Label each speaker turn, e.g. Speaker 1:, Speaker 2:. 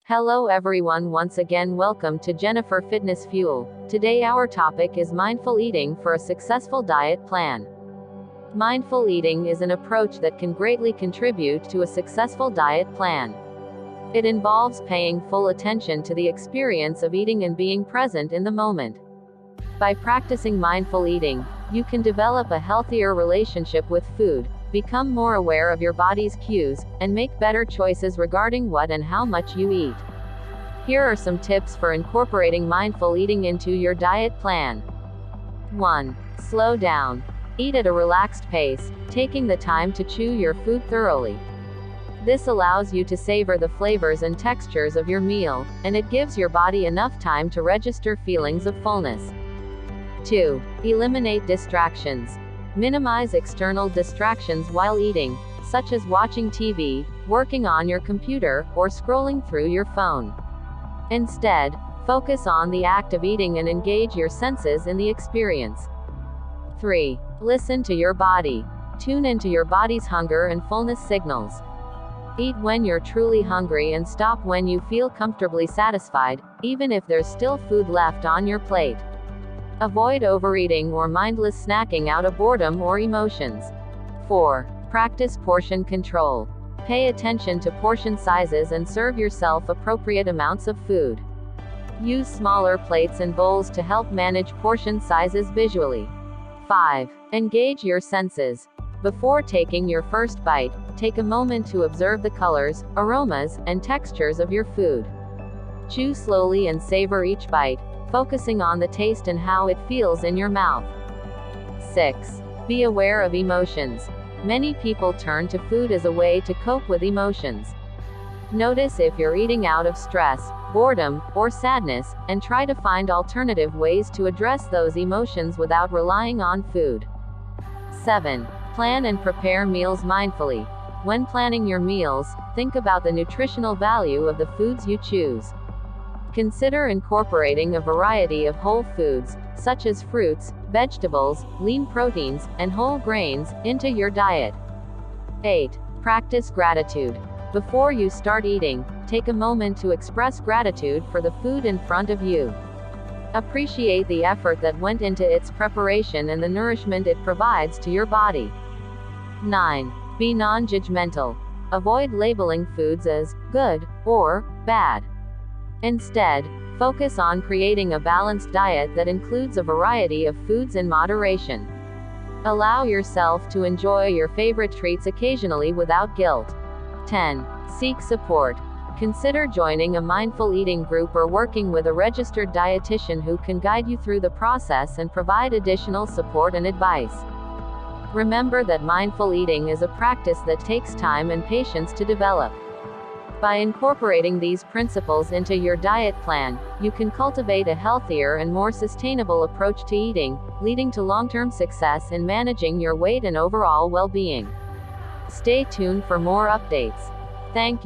Speaker 1: Hello everyone, once again welcome to Jennifer Fitness Fuel. Today our topic is mindful eating for a successful diet plan. Mindful eating is an approach that can greatly contribute to a successful diet plan. It involves paying full attention to the experience of eating and being present in the moment. By practicing mindful eating, you can develop a healthier relationship with food, become more aware of your body's cues, and make better choices regarding what and how much you eat. Here are some tips for incorporating mindful eating into your diet plan. 1. Slow down. Eat at a relaxed pace, taking the time to chew your food thoroughly. This allows you to savor the flavors and textures of your meal, and it gives your body enough time to register feelings of fullness. 2. Eliminate distractions. Minimize external distractions while eating, such as watching TV, working on your computer, or scrolling through your phone. Instead, focus on the act of eating and engage your senses in the experience. 3. Listen to your body. Tune into your body's hunger and fullness signals. Eat when you're truly hungry and stop when you feel comfortably satisfied, even if there's still food left on your plate. Avoid overeating or mindless snacking out of boredom or emotions. 4. Practice portion control. Pay attention to portion sizes and serve yourself appropriate amounts of food. Use smaller plates and bowls to help manage portion sizes visually. 5. Engage your senses. Before taking your first bite, take a moment to observe the colors, aromas, and textures of your food. Chew slowly and savor each bite, focusing on the taste and how it feels in your mouth. 6. Be aware of emotions. Many people turn to food as a way to cope with emotions. Notice if you're eating out of stress, boredom, or sadness, and try to find alternative ways to address those emotions without relying on food. 7. Plan and prepare meals mindfully. When planning your meals, think about the nutritional value of the foods you choose. Consider incorporating a variety of whole foods, such as fruits, vegetables, lean proteins, and whole grains, into your diet. 8. Practice gratitude. Before you start eating, take a moment to express gratitude for the food in front of you. Appreciate the effort that went into its preparation and the nourishment it provides to your body. 9. Be non-judgmental. Avoid labeling foods as good or bad. Instead, focus on creating a balanced diet that includes a variety of foods in moderation. Allow yourself to enjoy your favorite treats occasionally without guilt. 10. Seek support. Consider joining a mindful eating group or working with a registered dietitian who can guide you through the process and provide additional support and advice. Remember that mindful eating is a practice that takes time and patience to develop. By incorporating these principles into your diet plan, you can cultivate a healthier and more sustainable approach to eating, leading to long-term success in managing your weight and overall well-being. Stay tuned for more updates. Thank you.